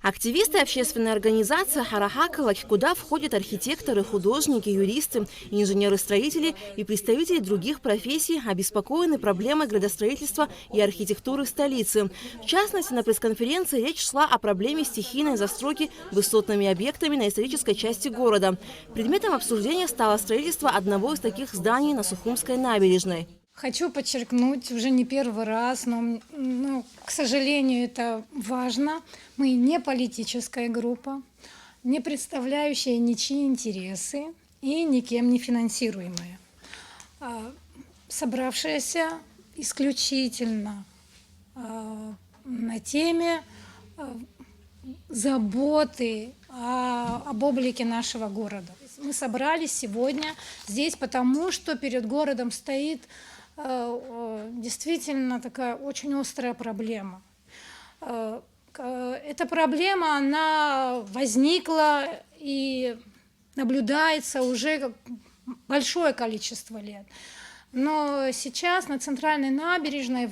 Активисты общественной организации «Харахакалак», куда входят архитекторы, художники, юристы, инженеры-строители и представители других профессий, обеспокоены проблемой градостроительства и архитектуры столицы. В частности, на пресс-конференции речь шла о проблеме стихийной застройки высотными объектами на исторической части города. Предметом обсуждения стало строительство одного из таких зданий на Сухумской набережной. Хочу подчеркнуть уже не первый раз, но, к сожалению, это важно. Мы не политическая группа, не представляющая ничьи интересы и никем не финансируемая, собравшаяся исключительно на теме заботы об облике нашего города. Мы собрались сегодня здесь, потому что перед городом стоит действительно такая очень острая проблема. Эта проблема, она возникла и наблюдается уже большое количество лет. Но сейчас на центральной набережной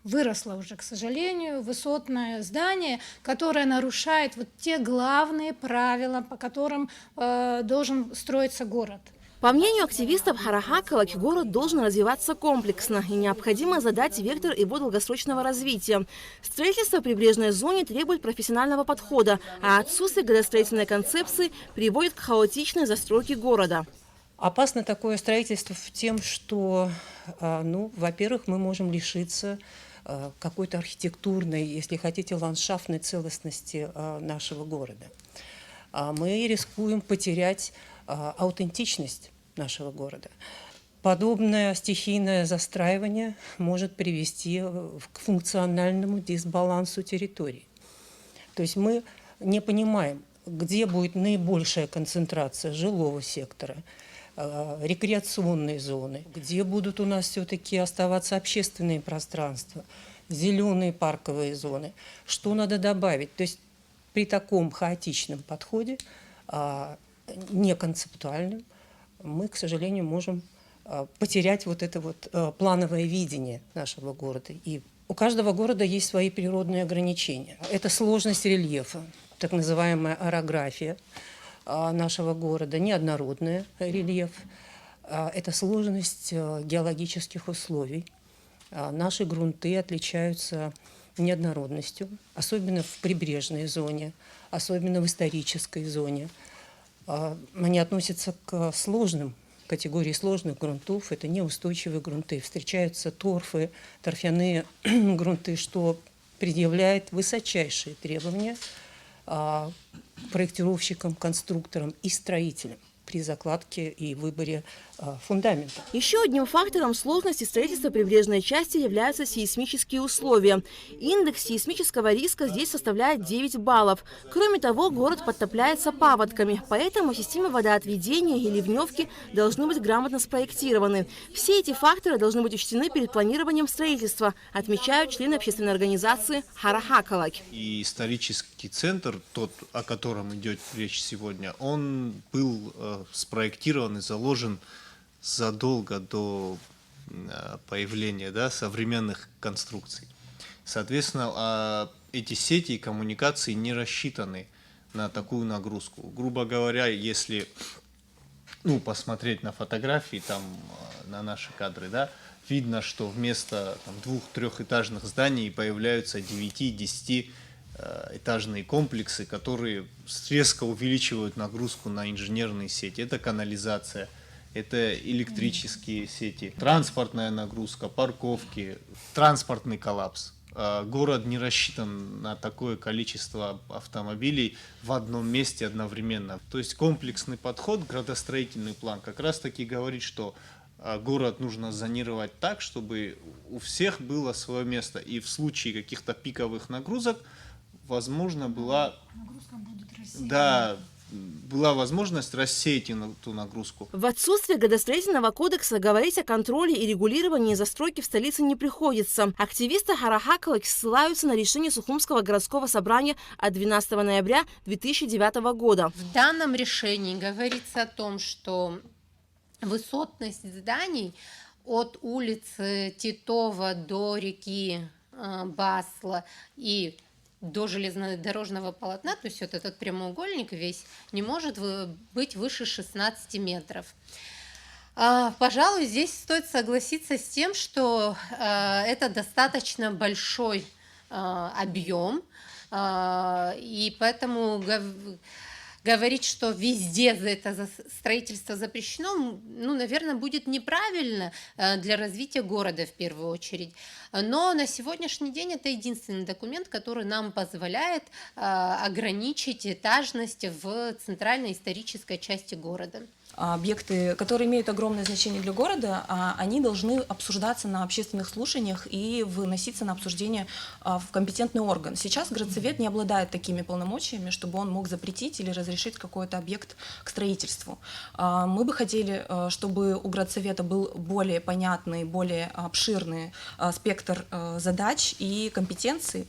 выросло уже, к сожалению, высотное здание, которое нарушает вот те главные правила, по которым должен строиться город. По мнению активистов «Харахакалак», город должен развиваться комплексно и необходимо задать вектор его долгосрочного развития. Строительство в прибрежной зоне требует профессионального подхода, а отсутствие градостроительной концепции приводит к хаотичной застройке города. Опасно такое строительство тем, что, во-первых, мы можем лишиться какой-то архитектурной, если хотите, ландшафтной целостности нашего города. Мы рискуем потерять аутентичность нашего города. Подобное стихийное застраивание может привести к функциональному дисбалансу территорий. То есть мы не понимаем, где будет наибольшая концентрация жилого сектора, рекреационные зоны, где будут у нас все-таки оставаться общественные пространства, зеленые парковые зоны, что надо добавить. То есть при таком хаотичном подходе, неконцептуальным, мы, к сожалению, можем потерять вот это вот плановое видение нашего города. И у каждого города есть свои природные ограничения. Это сложность рельефа, так называемая орография нашего города, неоднородный рельеф. Это сложность геологических условий. Наши грунты отличаются неоднородностью, особенно в прибрежной зоне, особенно в исторической зоне. Они относятся к сложным, категории сложных грунтов. Это неустойчивые грунты. Встречаются торфы, торфяные грунты, что предъявляет высочайшие требования проектировщикам, конструкторам и строителям при закладке и выборе фундамента. Еще одним фактором сложности строительства прибрежной части являются сейсмические условия. Индекс сейсмического риска здесь составляет 9 баллов. Кроме того, город подтопляется паводками, поэтому системы водоотведения и ливневки должны быть грамотно спроектированы. Все эти факторы должны быть учтены перед планированием строительства, отмечают члены общественной организации «Харахакалак». И исторический центр, тот, о котором идет речь сегодня, он был спроектирован и заложен задолго до появления современных конструкций. Соответственно, эти сети и коммуникации не рассчитаны на такую нагрузку. Грубо говоря, если посмотреть на фотографии, на наши кадры, видно, что вместо 2-3-этажных зданий появляются 9-10 этажные комплексы, которые резко увеличивают нагрузку на инженерные сети. Это канализация, это электрические сети, транспортная нагрузка, парковки, транспортный коллапс. Город не рассчитан на такое количество автомобилей в одном месте одновременно. То есть комплексный подход, градостроительный план как раз таки говорит, что город нужно зонировать так, чтобы у всех было свое место. И в случае каких-то пиковых нагрузок возможно была возможность рассеять эту нагрузку. В отсутствие градостроительного кодекса говорить о контроле и регулировании застройки в столице не приходится. Активисты «Харахакалак» ссылаются на решение Сухумского городского собрания от 12 ноября 2009 года. В данном решении говорится о том, что высотность зданий от улицы Титова до реки Басла и до железнодорожного полотна, то есть вот этот прямоугольник весь, не может быть выше 16 метров. Пожалуй, здесь стоит согласиться с тем, что это достаточно большой объем, и поэтому говорить, что везде это строительство запрещено, ну, наверное, будет неправильно для развития города в первую очередь. Но на сегодняшний день это единственный документ, который нам позволяет ограничить этажность в центральной исторической части города. Объекты, которые имеют огромное значение для города, они должны обсуждаться на общественных слушаниях и выноситься на обсуждение в компетентный орган. Сейчас городсовет не обладает такими полномочиями, чтобы он мог запретить или разрешить какой-то объект к строительству. Мы бы хотели, чтобы у городсовета был более понятный, более обширный спектр задач и компетенций,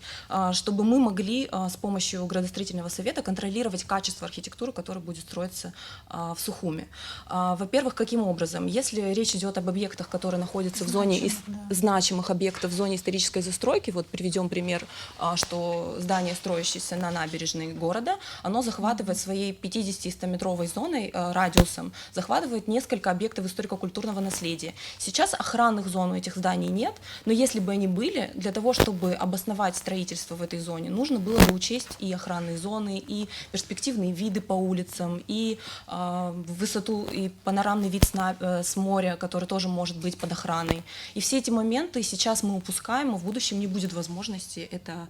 чтобы мы могли с помощью градостроительного совета контролировать качество архитектуры, которая будет строиться в Сухуми. Во-первых, каким образом? Если речь идет об объектах, которые находятся в зоне значимых объектов в зоне исторической застройки, вот приведем пример, что здание, строящееся на набережной города, оно захватывает своей 50-100-метровой зоной, радиусом, захватывает несколько объектов историко-культурного наследия. Сейчас охранных зон у этих зданий нет, но если бы они были, для того, чтобы обосновать строительство в этой зоне, нужно было бы учесть и охранные зоны, и перспективные виды по улицам, и высоту и панорамный вид с моря, который тоже может быть под охраной. И все эти моменты сейчас мы упускаем, и в будущем не будет возможности это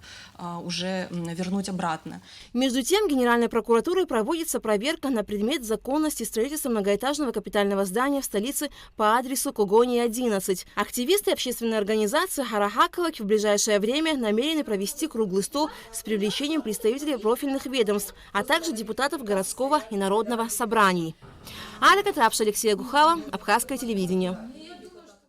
уже вернуть обратно. Между тем, Генеральной прокуратурой проводится проверка на предмет законности строительства многоэтажного капитального здания в столице по адресу Когони 11. Активисты общественной организации Харахакалак в ближайшее время намерены провести круглый стол с привлечением представителей профильных ведомств, а также депутатов городского и народного собраний. Алика Трапша, Алексея Гухава, Абхазское телевидение.